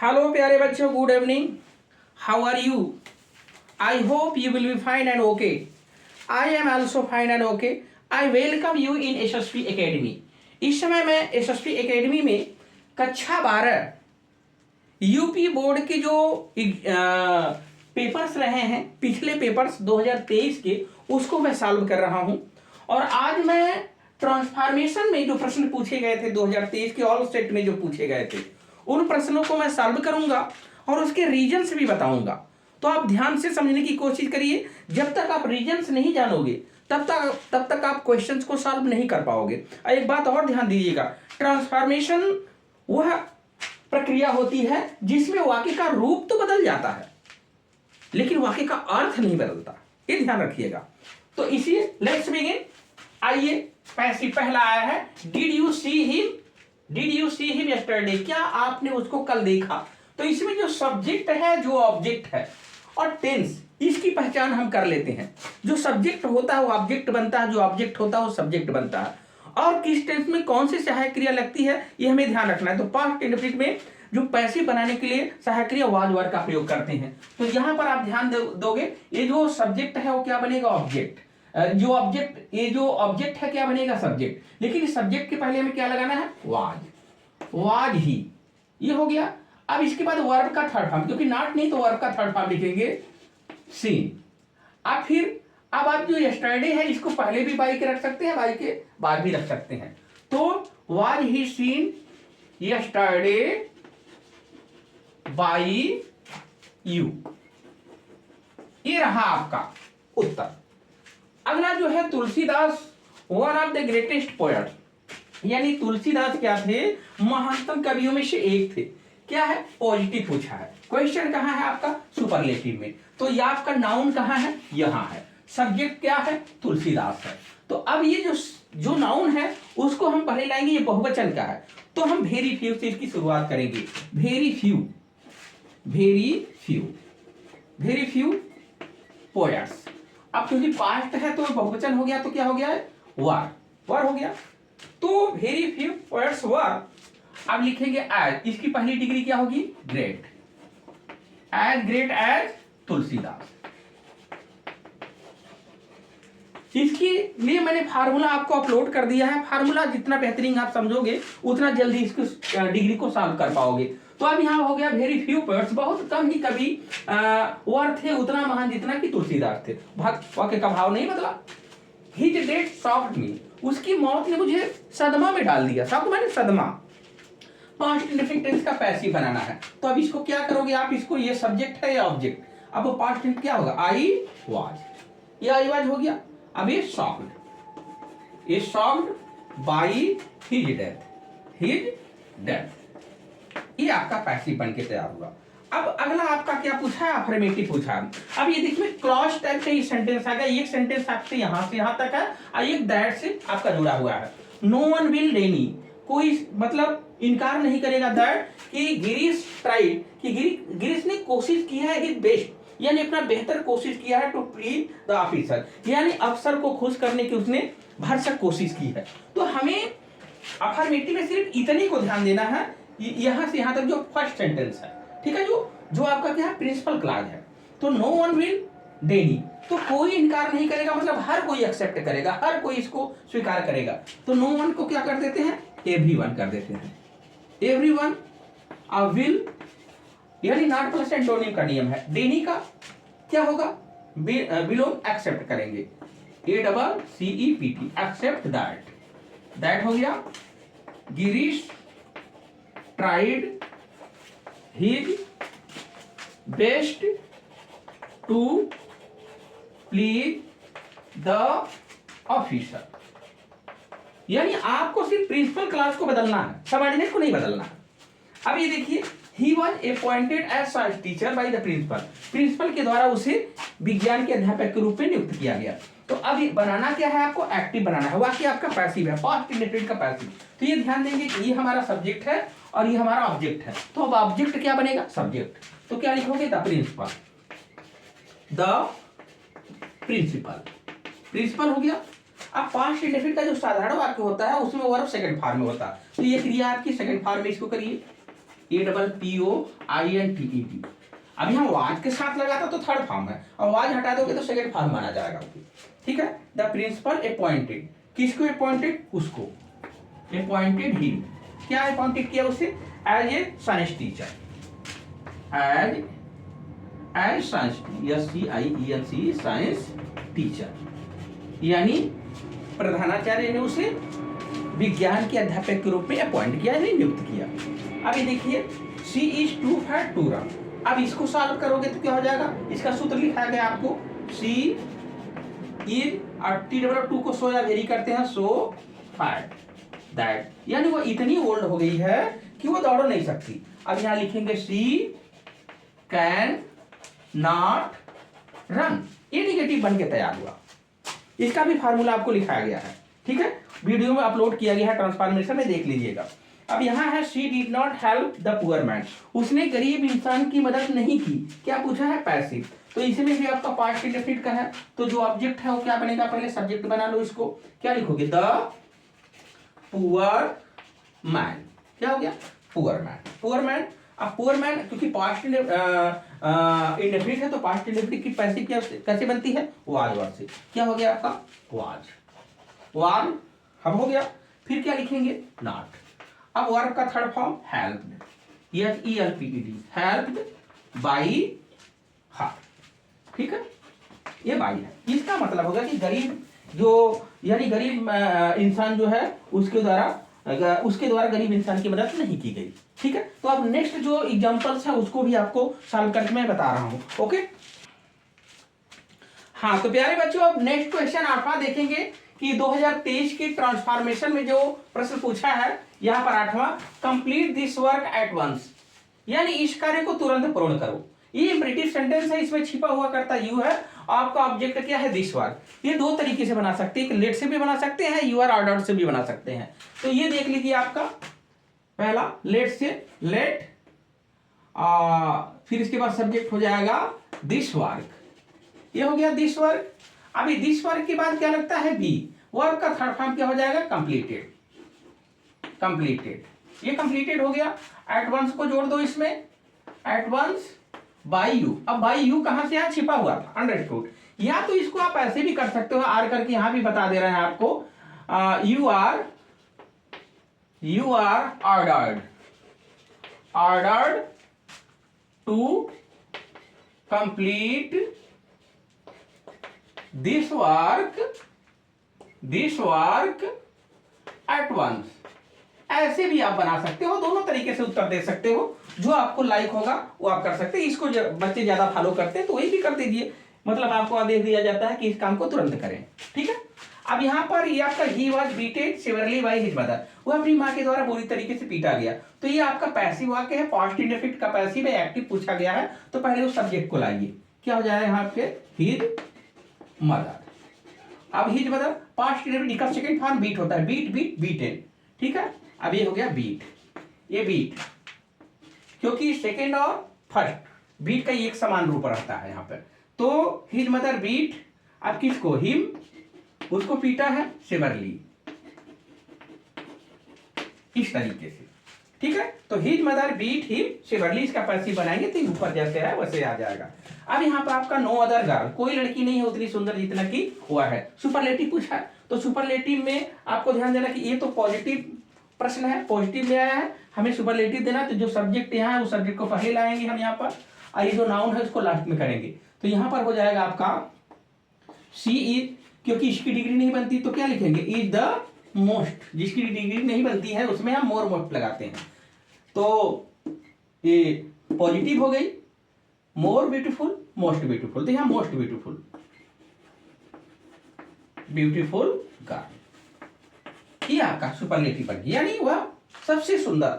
Hello प्यारे बच्चों, good evening. How are you? I hope you will be fine and okay. I am also fine and okay. I welcome you in Yashasvi academy. इस समय मैं यशस्वी academy में कक्षा 12 UP board के जो papers रहे हैं, पिछले पेपर्स 2023 के, उसको मैं सॉल्व कर रहा हूं। और आज मैं ट्रांसफॉर्मेशन में जो प्रश्न पूछे गए थे 2023 के ऑल सेट में जो पूछे गए थे, उन प्रश्नों को मैं सॉल्व करूंगा और उसके रीजन्स भी बताऊंगा। तो आप ध्यान से समझने की कोशिश करिए। जब तक आप रीजन्स नहीं जानोगे तब तक आप क्वेश्चंस को सॉल्व नहीं कर पाओगे। एक बात और ध्यान दीजिएगा, ट्रांसफॉर्मेशन वह प्रक्रिया होती है जिसमें वाक्य का रूप तो बदल जाता है लेकिन वाक्य का अर्थ नहीं बदलता। ये ध्यान रखिएगा। तो इसीलिए लेट्स बिगिन। आइए, पहला आया है, did you see him yesterday? क्या आपने उसको कल देखा? तो इसमें जो सब्जेक्ट है, जो ऑब्जेक्ट है, और टेंस, इसकी पहचान हम कर लेते हैं। जो सब्जेक्ट होता है वो ऑब्जेक्ट बनता है, जो ऑब्जेक्ट होता है वो सब्जेक्ट बनता है। और किस टेंस में कौन सी सहायक क्रिया लगती है ये हमें ध्यान रखना है। तो पास्ट इंडेफिनिट में जो पैसिव बनाने के लिए सहायक क्रिया वाज वर का प्रयोग करते हैं। तो यहां पर आप ध्यान दोगे, ये जो सब्जेक्ट है वो क्या बनेगा? ऑब्जेक्ट। ये जो ऑब्जेक्ट है क्या बनेगा? सब्जेक्ट। लेकिन इस सब्जेक्ट के पहले हमें क्या लगाना है? Was he. ये हो गया। अब इसके बाद वर्ब का थर्ड फॉर्म, क्योंकि नॉट नहीं तो वर्ब का थर्ड फॉर्म लिखेंगे सीन। अब आप जो यस्टरडे है इसको पहले भी बाई के रख सकते हैं, बाई के बाद भी रख सकते हैं। तो was he seen yesterday by you. ये रहा आपका उत्तर। अगला जो है Tulsidas, one of the greatest poet, यानी तुलसीदास क्या थे? महानतम कवियों में से एक थे। क्या है? पॉजिटिव पूछा है। क्वेश्चन कहाँ है आपका? सुपरलेटिव में। तो ये आपका नाउन कहाँ है? यहाँ है। सब्जेक्ट क्या है? तुलसीदास है। तो अब ये जो नाउन है उसको हम पहले लाएंगे, ये बहुवचन का है। तो हम वेरी फ्यू से इसकी शुरुआत करेंगे। Very few poets. अब क्योंकि पास्ट है तो बहुवचन हो गया, तो क्या हो गया है? वर हो गया। तो वेरी फ्यू पोएट्स वर। अब लिखेंगे एज, इसकी पहली डिग्री क्या होगी? Great. As great as Tulsidas. इसके लिए मैंने फार्मूला आपको अपलोड कर दिया है। फार्मूला जितना बेहतरीन आप समझोगे उतना जल्दी इसको डिग्री को सॉल्व कर पाओगे। तो अब यहाँ हो गया वेरी फ्यू पोएट्स, बहुत कम ही कवि वर थे उतना महान जितना कि तुलसीदास थे। वाक्य का भाव नहीं बदला। हिज डेथ शॉक्ड मी, उसकी मौत ने मुझे सदमा में डाल दिया। शॉक माने सदमा। पास्ट इंडेफिनिट टेंस का पैसिव बनाना है। तो अब इसको क्या करोगे आप? इसको, ये सब्जेक्ट है या ऑब्जेक्ट? अब वो पास्ट टेंस क्या होगा? I was. ये आई वाज हो गया। अब ये शॉक्ड बाई हिज डेथ। ये आपका पैसिव बन के तैयार हुआ। अब अगला आपका क्या पूछा है? अफर्मेटिव पूछा है। अब ये देखिए क्लॉज टाइप का ये सेंटेंस आ गया। एक सेंटेंस आपसे यहां से यहां तक है और एक दैट से आपका जुड़ा हुआ है। नो वन विल डेनी, कोई मतलब इनकार नहीं करेगा दैट कि गिरीश ट्राइड, कि गिरीश ने कोशिश की है हिज बेस्ट, यानी अपना बेहतर कोशिश किया है टू प्लीज द ऑफिसर, यानी अफसर को खुश करने की उसने भरसक कोशिश की है। तो हमें अफर्मेटिव में सिर्फ इतने को ध्यान देना है, यहां से यहां तक जो फर्स्ट सेंटेंस है, ठीक है, जो आपका क्या है? प्रिंसिपल क्लॉज है। तो नो वन विल डेनी, तो कोई इनकार नहीं करेगा, मतलब हर कोई एक्सेप्ट करेगा, हर कोई इसको स्वीकार करेगा। तो नो वन को क्या कर देते हैं? एवरीवन कर देते हैं। एवरीवन विल, यानी नॉट प्लस एंटोनिम का नियम है। डेनी का क्या होगा? बिलोंग एक्सेप्ट करेंगे। ACCEPT, एक्सेप्ट दैट हो गया। Girish tried his best to please the officer, यानी आपको सिर्फ प्रिंसिपल क्लास को बदलना है, सबऑर्डिनेट को नहीं बदलना है। अब ये देखिए, he was appointed as science teacher by the principal, principal के द्वारा उसे विज्ञान के अध्यापक के रूप में नियुक्त किया गया। तो अब ये बनाना क्या है? आपको एक्टिव बनाना है। वाक्य आपका पैसिव है, पास्ट इंडेफिनिट का पैसिव। तो ये ध्यान देंगे कि ये हमारा सब्जेक्ट है और ये हमारा ऑब्जेक्ट है। तो अब ऑब्जेक्ट क्या बनेगा? सब्जेक्ट। तो क्या लिखोगे? द प्रिंसिपल हो गया। अब पास्ट इंडेफिनिट का जो साधारण वाक्य होता है उसमें वर्ब सेकंड फॉर्म में होता है। तो ये क्रिया आपकी सेकंड फॉर्म में, इसको करिए। APPOINTED। अब यहाँ वाज के साथ लगा था तो थर्ड फॉर्म है, और वाज हटा दोगे तो सेकंड फॉर्म माना जाएगा। ठीक है। द प्रिंसिपल अपॉइंटेड, किसको अपॉइंटेड? उसको अपॉइंटेड ही। क्या अपॉइंटेड किया उसे? As a science teacher, as science SCIENC science teacher, यानी प्रधानाचार्य ने उसे विज्ञान के अध्यापक के रूप में अपॉइंट किया, यानी नियुक्त किया। अब ये देखिए she is too fat to run. अब इसको सॉल्व करोगे तो क्या हो जाएगा? इसका सूत्र लिखा गया आपको, सी इज और T2 को सो या वेरी करते हैं, सो फैट दैट, यानी वो इतनी ओल्ड हो गई है कि वो दौड़ नहीं सकती। अब यहाँ लिखेंगे सी कैन नॉट रन, ये निगेटिव बन के तैयार हुआ। इसका भी फार्मूला आपको लिखाया गया है, ठीक है, वीडियो में अपलोड किया गया है ट्रांसफॉर्मेशन में, देख लीजिएगा। अब यहाँ है she did not help the poor man, उसने गरीब इंसान की मदद नहीं की। क्या पूछा है? पैसिव। तो इसमें भी आपका पास्ट इंडेफिनिट का है, तो जो ऑब्जेक्ट है वो क्या बनेगा? पहले सब्जेक्ट बना लो इसको, क्या लिखोगे? The poor man. क्या हो गया? Poor man. Poor man. अब पुअर मैन क्योंकि पास्ट इंडेफिनिट है तो पास्ट इंडेफिनिट की पैसिव क्या कैसे बनती है? वाज वर्ड से। क्या हो गया आपका? वाज। वाज अब हो गया। फिर क्या लिखेंगे? नॉट। अब वर्ब का third form helped, HELPED, helped by her. ठीक है, ये बाई है। इसका मतलब होगा कि गरीब जो, यानी गरीब इंसान जो है उसके द्वारा गरीब इंसान की मदद नहीं की गई। ठीक है, तो अब नेक्स्ट जो एग्जांपल्स है उसको भी आपको सॉल्व करके मैं बता रहा हूं। ओके, हाँ तो प्यारे बच्चों अब नेक्स्ट क्वेश्चन आप देखेंगे कि 2023 की ट्रांसफॉर्मेशन में जो प्रश्न पूछा है यहां पर 8वां, complete this work at once, यानी इस कार्य को तुरंत पूर्ण करो। ये ब्रिटिश सेंटेंस है, इसमें छिपा हुआ करता यू है, आपका ऑब्जेक्ट क्या है? This work. ये दो तरीके से बना सकते हैं, लेट से भी बना सकते हैं, यू आर ऑर्डर्ड से भी बना सकते हैं। तो ये देख लीजिए आपका पहला लेट से, लेट फिर इसके बाद सब्जेक्ट हो जाएगा दिस वर्क, ये हो गया दिस वर्क। अभी दिस वर्क के बाद क्या लगता है? बी। वर्क का थर्ड फॉर्म क्या हो जाएगा? कंप्लीटेड। कंप्लीटेड, ये कंप्लीटेड हो गया। एट वंस को जोड़ दो इसमें, एट वंस बाई यू। अब बाई यू कहां से? यहां छिपा हुआ था, अंडरस्टूड। या तो इसको आप ऐसे भी कर सकते हो, आर करके यहां भी बता दे रहे हैं आपको, you are ordered to complete this work at once. ऐसे भी आप बना सकते हो, दोनों तरीके से उत्तर दे सकते हो, जो आपको लाइक होगा वो आप कर सकते हैं। इसको बच्चे ज्यादा फॉलो करते हैं तो वही भी कर दीजिए, मतलब आपको आदेश दिया जाता है कि इस काम को तुरंत करें। ठीक है, अब यहाँ पर ये आपका he was beated severely by his mother, वो अपनी माँ के द्वारा बुरी तरीके से पीटा गया। तो ये आपका पैसिव वाक्य है, पास्ट इंडेफिनिट का पैसिव है, एक्टिव पूछा गया है, तो पहले उस सब्जेक्ट को लाइए। क्या हो जाएगा यहाँ पे? His mother. अब हिज मदर पास्ट इंडेफिनिट का सेकंड फॉर्म बीट होता है, बीट बीट बीटेन। ठीक है, अब ये हो गया बीट, ये बीट, क्योंकि सेकंड और फर्स्ट बीट का एक समान रूप रहता है यहाँ पर। तो हिज मदर बीट, अब किसको? हिम, उसको पीटा है सिवियरली, इस तरीके से। ठीक है, तो his mother beat him severely, इसका पैसिव बनाएंगे तो ऊपर जैसे है वैसे आ जाएगा। अब यहाँ पर आपका नो अदर गर्ल, कोई लड़की नहीं है उतनी सुंदर जितना कि हुआ है। सुपरलेटिव पूछा है, तो सुपरलेटिव में आपको ध्यान देना कि ये तो पॉजिटिव प्रश्न है, पॉजिटिव में आया है, हमें सुपरलेटिव देना, तो जो सब्जेक्ट यहाँ है उस सब्जेक्ट को पहले लाएंगे हम यहाँ पर, और ये जो नाउन है उसको लास्ट में करेंगे। तो यहाँ पर हो जाएगा आपका सी इज, क्योंकि इसकी डिग्री नहीं बनती तो क्या लिखेंगे? इज द मोस्ट, जिसकी डिग्री नहीं बनती है उसमें हम मोर मोस्ट लगाते हैं। तो ये पॉजिटिव हो गई, मोर ब्यूटीफुल, मोस्ट ब्यूटीफुल, तो यहाँ मोस्ट ब्यूटीफुल, ब्यूटीफुल गर्ल, ये आपका सुपरलेटिव बन गया, यानी वह सबसे सुंदर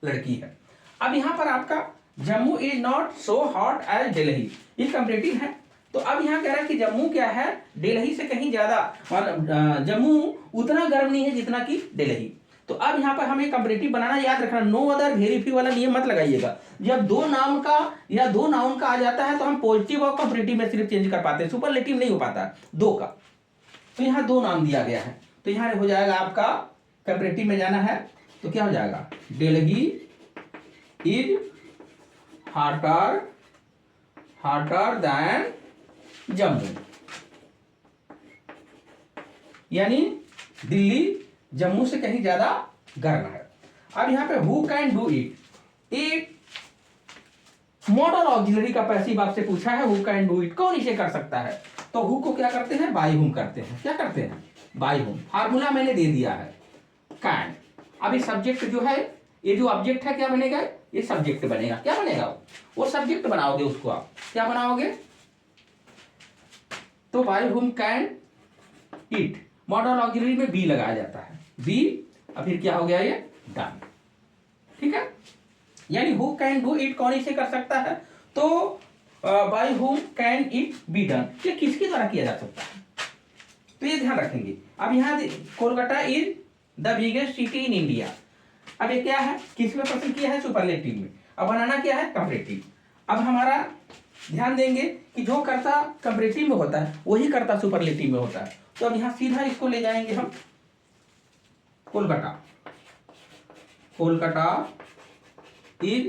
लड़की है। अब यहाँ पर आपका Jammu is not so hot as Delhi, ये कंपैरेटिव है। तो अब यहाँ कह रहा है कि जम्मू क्या है? दिल्ली से कहीं ज्यादा, मतलब जम्मू उतना गर्म नहीं है जितना कि दिल्ली। तो अब यहाँ पर हमें कंपैरेटिव बनाना, याद रखना नो अदर वेरी फ्यू वाला नियम मत लगाइएगा। जब दो नाम का या दो नाउन का आ जाता है तो हम पॉजिटिव और कंपैरेटिव में सिर्फ चेंज कर पाते हैं, सुपरलेटिव नहीं हो पाता दो का। तो यहाँ दो नाम दिया गया है, तो यहाँ हो जाएगा आपका कंपैरेटिव में जाना है तो क्या हो जाएगा? दिल्ली इज हार्टर देन जम्मू, यानी दिल्ली जम्मू से कहीं ज्यादा गर्म है। अब यहां पे हु कैन डू इट, एक मॉडल ऑक्सिलरी का पैसिव आपसे पूछा है, हु कैन डू इट, कौन इसे कर सकता है? तो हु को क्या करते हैं, बाय हुम करते हैं। क्या करते हैं, बाय हुम। फार्मूला मैंने दे दिया है, कैन। अभी सब्जेक्ट जो है, ये जो ऑब्जेक्ट है क्या बनेगा, ये सब्जेक्ट बनेगा। क्या बनेगा, वो सब्जेक्ट बनाओगे, उसको आप क्या बनाओगे, तो by whom can it, model auxiliary में बी लगाया जाता है, बी, और फिर क्या हो गया, ये डन। ठीक है, यानी हु कैन डू इट, कौन इसे कर सकता है, तो by whom can it be done, ये किसके द्वारा किया जा सकता है, तो ये ध्यान रखेंगे। अब यहाँ Kolkata is the biggest city in India. अब ये क्या है, किस में प्रश्न किया है, सुपरलेटिव में। अब बनाना क्या है, कंपैरेटिव। अब हमारा ध्यान देंगे कि जो कर्ता कंपैरेटिव में होता है वही कर्ता सुपरलेटिव में होता है। तो अब यहाँ सीधा इसको ले जाएंगे हम, कोलकाता इज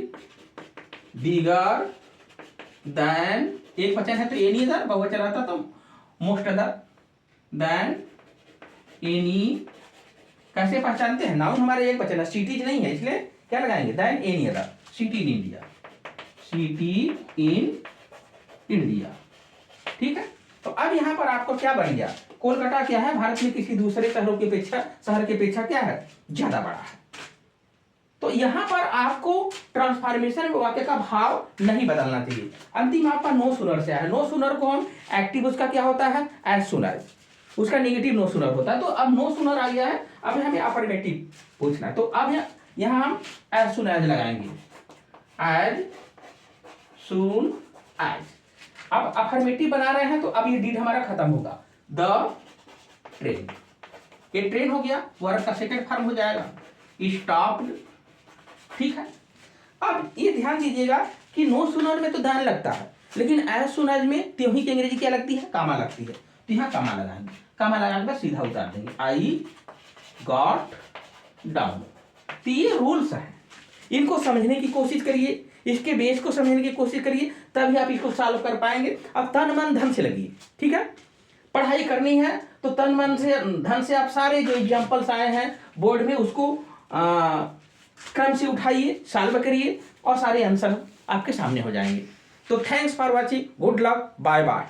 बिगर देन, एक वचन है तो एनी अदर, बहुवचन रहता तो मोस्ट अदर, देन एनी। कैसे पहचानते हैं, नाउन हमारे एक वचन है, सिटीज नहीं है, इसलिए क्या लगाएंगे, than any other, city in India, city in India. ठीक है, तो अब यहां पर आपको क्या बन गया, कोलकाता क्या है, भारत में किसी दूसरे शहर की अपेक्षा क्या है, ज्यादा बड़ा है। तो यहां पर आपको ट्रांसफॉर्मेशन में वाक्य का भाव नहीं बदलना चाहिए। अंतिम आपका नो सुनर से है, नो सुनर को हम एक्टिव उसका क्या होता है, एज सुन एज, उसका नेगेटिव नो सुनर होता है। तो अब नो सुनर आ गया है, अब हमें अफर्मेटिव पूछना है, तो अब यहां हम एज सुन एज लगाएंगे, एज सुन एज। अब अफर्मेटिव बना रहे हैं तो अब ये डीड हमारा खत्म होगा, द ट्रेन, ये ट्रेन हो गया, वर्ब का सेकंड फॉर्म हो जाएगा, स्टॉप्ड। ठीक है, अब ये ध्यान दीजिएगा कि नो सुनर में तो दान लगता है, लेकिन एज सुन एज में त्यों की अंग्रेजी क्या लगती है, कामा लगती है। तो यहाँ कामा लगाएंगे, कामा लगाने के बाद सीधा उतार देंगे, आई गॉट डाउन। तो ये रूल्स हैं, इनको समझने की कोशिश करिए, इसके बेस को समझने की कोशिश करिए, तभी आप इसको सॉल्व कर पाएंगे। अब तन मन धन से लगिए। ठीक है, पढ़ाई करनी है तो तन मन से धन से आप सारे जो एग्जाम्पल्स आए हैं बोर्ड में उसको क्रम से उठाइए, सॉल्व करिए और सारे आंसर आपके सामने हो जाएंगे। तो thanks for watching, good luck, bye bye.